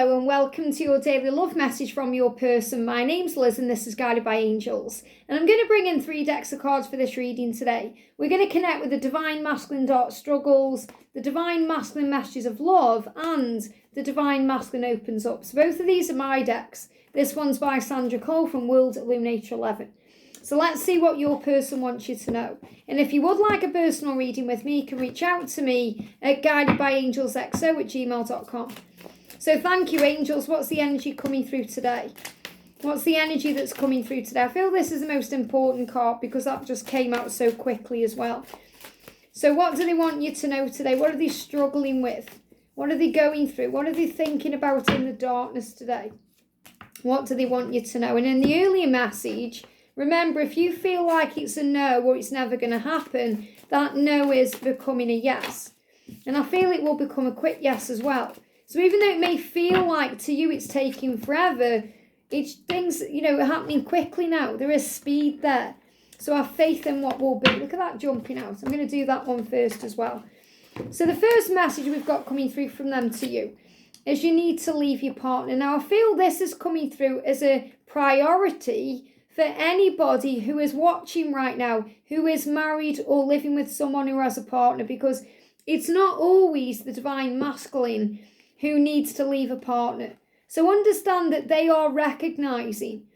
Hello and welcome to your daily love message from your person. My name's Liz and this is Guided by Angels. And I'm going to bring in 3 decks of cards for this reading today. We're going to connect with the Divine Masculine Dark Struggles, the Divine Masculine Messages of Love, and the Divine Masculine Opens Up. So both of these are my decks. This one's by Sandra from World Illuminator 11. So let's see what your person wants you to know. And if you would like a personal reading with me, you can reach out to me at guidedbyangelsxo@gmail.com. So thank you, angels. What's the energy coming through today? What's the energy that's coming through today? I feel this is the most important card because that just came out so quickly as well. So what do they want you to know today? What are they struggling with? What are they going through? What are they thinking about in the darkness today? What do they want you to know? And in the earlier message, remember, if you feel like it's a no or it's never going to happen, that no is becoming a yes. And I feel it will become a quick yes as well. So even though it may feel like to you it's taking forever, it's things, are happening quickly now. There is speed there. So have faith in what will be. Look at that jumping out. I'm going to do that one first as well. So the first message we've got coming through from them to you is you need to leave your partner. Now, I feel this is coming through as a priority for anybody who is watching right now, who is married or living with someone who has a partner, because it's not always the divine masculine who needs to leave a partner. So understand that they are recognizing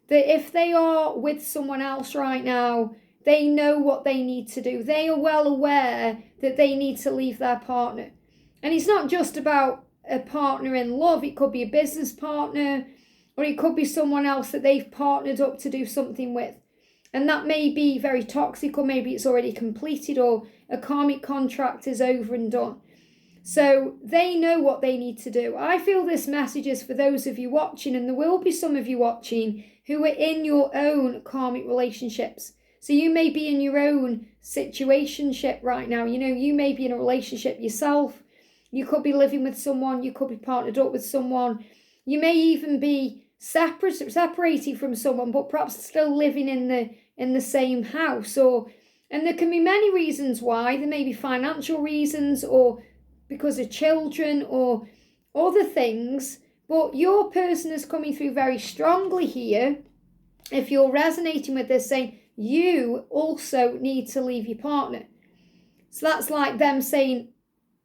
that if they are with someone else right now, they know what they need to do. They are well aware that they need to leave their partner. And it's not just about a partner in love. It could be a business partner, or it could be someone else that they've partnered up to do something with. And that may be very toxic, or maybe it's already completed, or a karmic contract is over and done. So they know what they need to do. I feel this message is for those of you watching, and there will be some of you watching who are in your own karmic relationships. So you may be in your own situationship right now. You may be in a relationship yourself. You could be living with someone. You could be partnered up with someone. You may even be separated from someone, but perhaps still living in the same house. And there can be many reasons why. There may be financial reasons, or because of children, or other things. But your person is coming through very strongly here. If you're resonating with this, saying you also need to leave your partner. So that's like them saying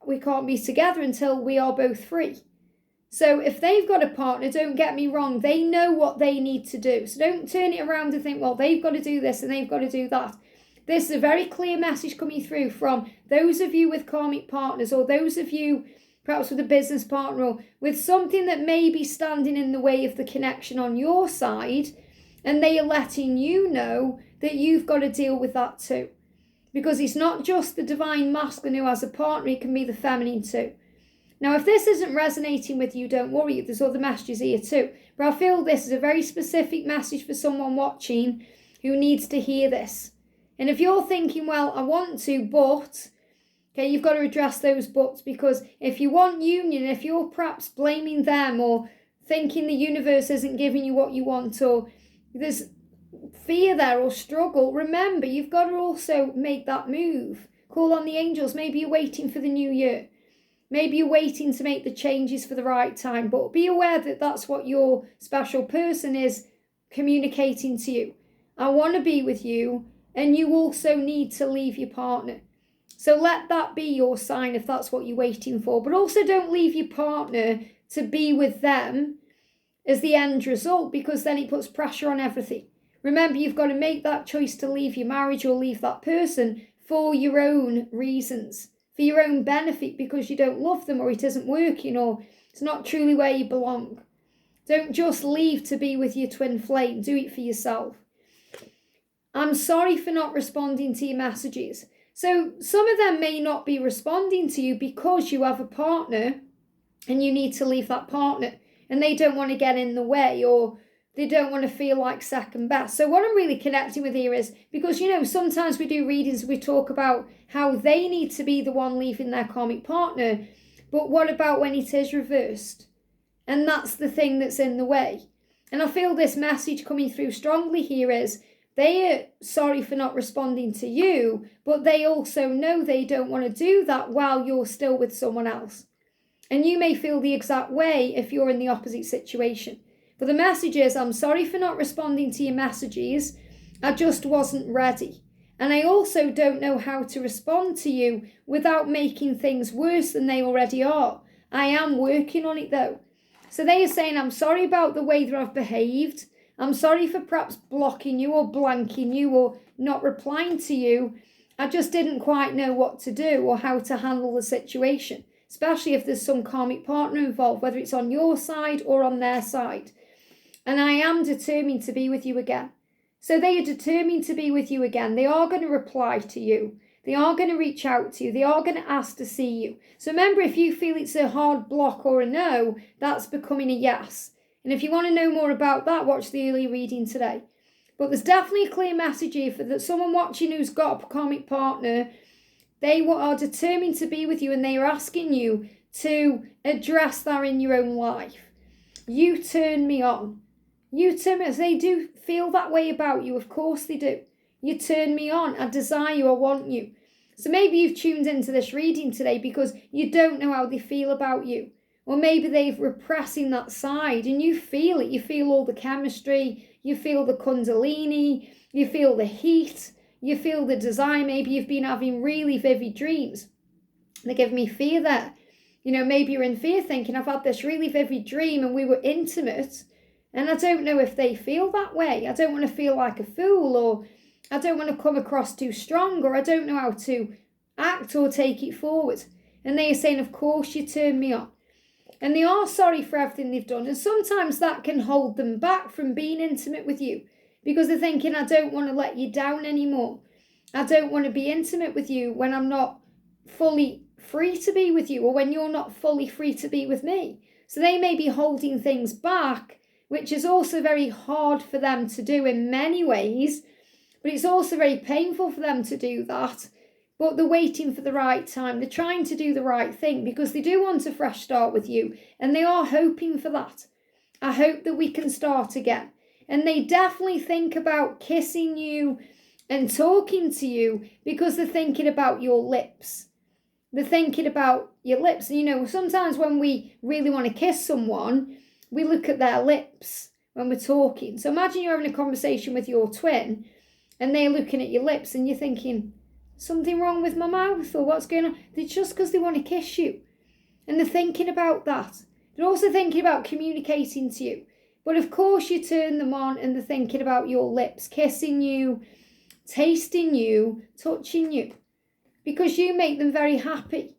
we can't be together until we are both free. So if they've got a partner, don't get me wrong, they know what they need to do. So don't turn it around and think, well, they've got to do this and they've got to do that. This is a very clear message coming through from those of you with karmic partners, or those of you perhaps with a business partner, or with something that may be standing in the way of the connection on your side, and they are letting you know that you've got to deal with that too. Because it's not just the divine masculine who has a partner, it can be the feminine too. Now, if this isn't resonating with you, don't worry, there's other messages here too. But I feel this is a very specific message for someone watching who needs to hear this. And if you're thinking, well, I want to, but, okay, you've got to address those buts, because if you want union, if you're perhaps blaming them, or thinking the universe isn't giving you what you want, or there's fear there or struggle, remember, you've got to also make that move. Call on the angels. Maybe you're waiting for the new year. Maybe you're waiting to make the changes for the right time, but be aware that that's what your special person is communicating to you. I want to be with you, and you also need to leave your partner. So let that be your sign if that's what you're waiting for. But also don't leave your partner to be with them as the end result, because then it puts pressure on everything. Remember, you've got to make that choice to leave your marriage or leave that person for your own reasons, for your own benefit, because you don't love them, or it isn't working, or it's not truly where you belong. Don't just leave to be with your twin flame. Do it for yourself. I'm sorry for not responding to your messages. So some of them may not be responding to you because you have a partner and you need to leave that partner, and they don't want to get in the way, or they don't want to feel like second best. So what I'm really connecting with here is, because, sometimes we do readings, we talk about how they need to be the one leaving their karmic partner. But what about when it is reversed? And that's the thing that's in the way. And I feel this message coming through strongly here is, they are sorry for not responding to you, but they also know they don't want to do that while you're still with someone else. And you may feel the exact way if you're in the opposite situation. But the message is, I'm sorry for not responding to your messages. I just wasn't ready. And I also don't know how to respond to you without making things worse than they already are. I am working on it though. So they are saying, I'm sorry about the way that I've behaved. I'm sorry for perhaps blocking you or blanking you or not replying to you. I just didn't quite know what to do or how to handle the situation, especially if there's some karmic partner involved, whether it's on your side or on their side. And I am determined to be with you again. So they are determined to be with you again. They are going to reply to you. They are going to reach out to you. They are going to ask to see you. So remember, if you feel it's a hard block or a no, that's becoming a yes. And if you want to know more about that, watch the early reading today. But there's definitely a clear message here for that someone watching who's got a karmic partner. They are determined to be with you and they are asking you to address that in your own life. You turn me on. You turn me on. They do feel that way about you. Of course they do. You turn me on. I desire you. I want you. So maybe you've tuned into this reading today because you don't know how they feel about you. Or maybe they're repressing that side and you feel it. You feel all the chemistry. You feel the kundalini. You feel the heat. You feel the desire. Maybe you've been having really vivid dreams. They give me fear there. You know, maybe you're in fear thinking, I've had this really vivid dream and we were intimate. And I don't know if they feel that way. I don't want to feel like a fool, or I don't want to come across too strong, or I don't know how to act or take it forward. And they are saying, of course you turn me on. And they are sorry for everything they've done. And sometimes that can hold them back from being intimate with you because they're thinking, I don't want to let you down anymore. I don't want to be intimate with you when I'm not fully free to be with you, or when you're not fully free to be with me. So they may be holding things back, which is also very hard for them to do in many ways, but it's also very painful for them to do that. But they're waiting for the right time. They're trying to do the right thing because they do want a fresh start with you, and they are hoping for that. I hope that we can start again. And they definitely think about kissing you and talking to you because they're thinking about your lips. They're thinking about your lips. And you know, sometimes when we really want to kiss someone, we look at their lips when we're talking. So imagine you're having a conversation with your twin and they're looking at your lips and you're thinking, something wrong with my mouth, or what's going on? It's just because they want to kiss you. And they're thinking about that. They're also thinking about communicating to you. But of course you turn them on and they're thinking about your lips, kissing you, tasting you, touching you, because you make them very happy.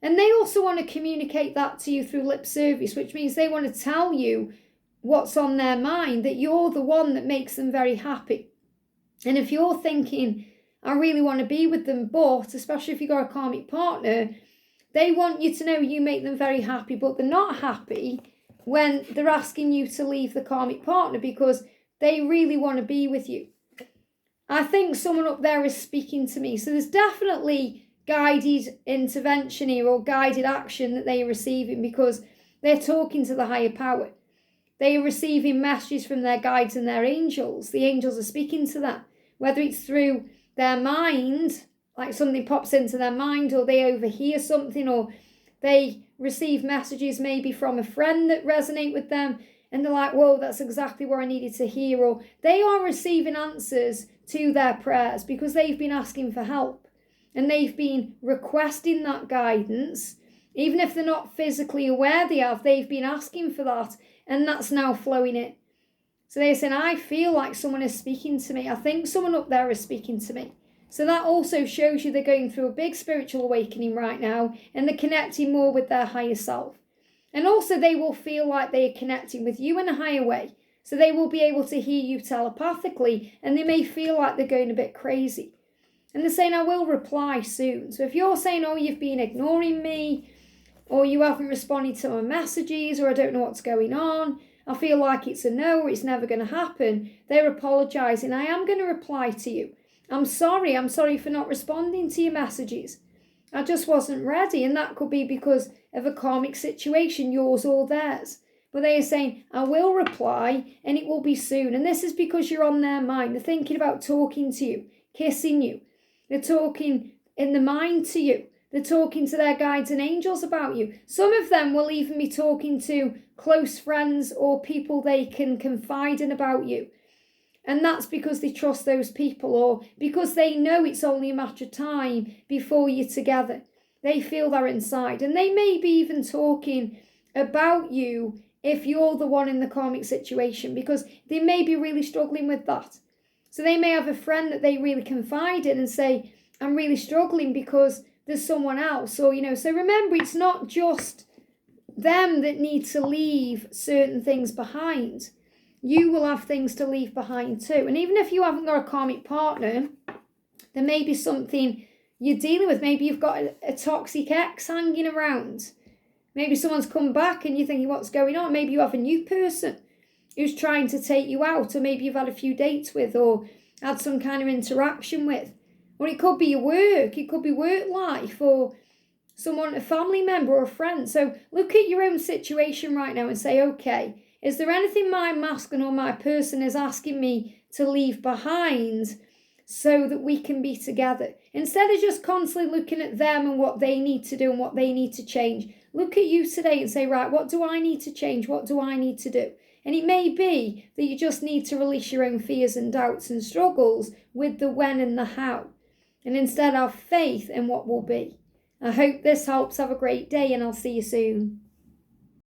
And they also want to communicate that to you through lip service, which means they want to tell you what's on their mind, that you're the one that makes them very happy. And if you're thinking, I really want to be with them, but especially if you've got a karmic partner, they want you to know you make them very happy, but they're not happy when they're asking you to leave the karmic partner because they really want to be with you. I think someone up there is speaking to me. So there's definitely guided intervention here or guided action that they are receiving because they're talking to the higher power. They are receiving messages from their guides and their angels. The angels are speaking to them, whether it's through their mind, like something pops into their mind, or they overhear something, or they receive messages maybe from a friend that resonate with them, and they're like, whoa, that's exactly what I needed to hear. Or they are receiving answers to their prayers because they've been asking for help, and they've been requesting that guidance. Even if they're not physically aware they've been asking for that, and that's now flowing in. So they're saying, I feel like someone is speaking to me. I think someone up there is speaking to me. So that also shows you they're going through a big spiritual awakening right now, and they're connecting more with their higher self. And also they will feel like they are connecting with you in a higher way. So they will be able to hear you telepathically, and they may feel like they're going a bit crazy. And they're saying, I will reply soon. So if you're saying, oh, you've been ignoring me, or you haven't responded to my messages, or I don't know what's going on, I feel like it's a no, or it's never going to happen, they're apologising. I am going to reply to you. I'm sorry for not responding to your messages. I just wasn't ready, and that could be because of a karmic situation, yours or theirs. But they are saying, I will reply, and it will be soon. And this is because you're on their mind. They're thinking about talking to you, kissing you. They're talking in the mind to you. They're talking to their guides and angels about you. Some of them will even be talking to close friends or people they can confide in about you. And that's because they trust those people, or because they know it's only a matter of time before you're together. They feel that inside. And they may be even talking about you if you're the one in the karmic situation, because they may be really struggling with that. So they may have a friend that they really confide in and say, I'm really struggling because there's someone else. Or, so remember, it's not just them that need to leave certain things behind. You will have things to leave behind too. And even if you haven't got a karmic partner, there may be something you're dealing with. Maybe you've got a toxic ex hanging around. Maybe someone's come back and you're thinking, what's going on? Maybe you have a new person who's trying to take you out, or maybe you've had a few dates with, or had some kind of interaction with. Or it could be your work, it could be work life, or someone, a family member or a friend. So look at your own situation right now and say, okay, is there anything my masculine or my person is asking me to leave behind so that we can be together? Instead of just constantly looking at them and what they need to do and what they need to change, look at you today and say, right, what do I need to change? What do I need to do? And it may be that you just need to release your own fears and doubts and struggles with the when and the how. And instead have faith in what will be. I hope this helps. Have a great day, and I'll see you soon.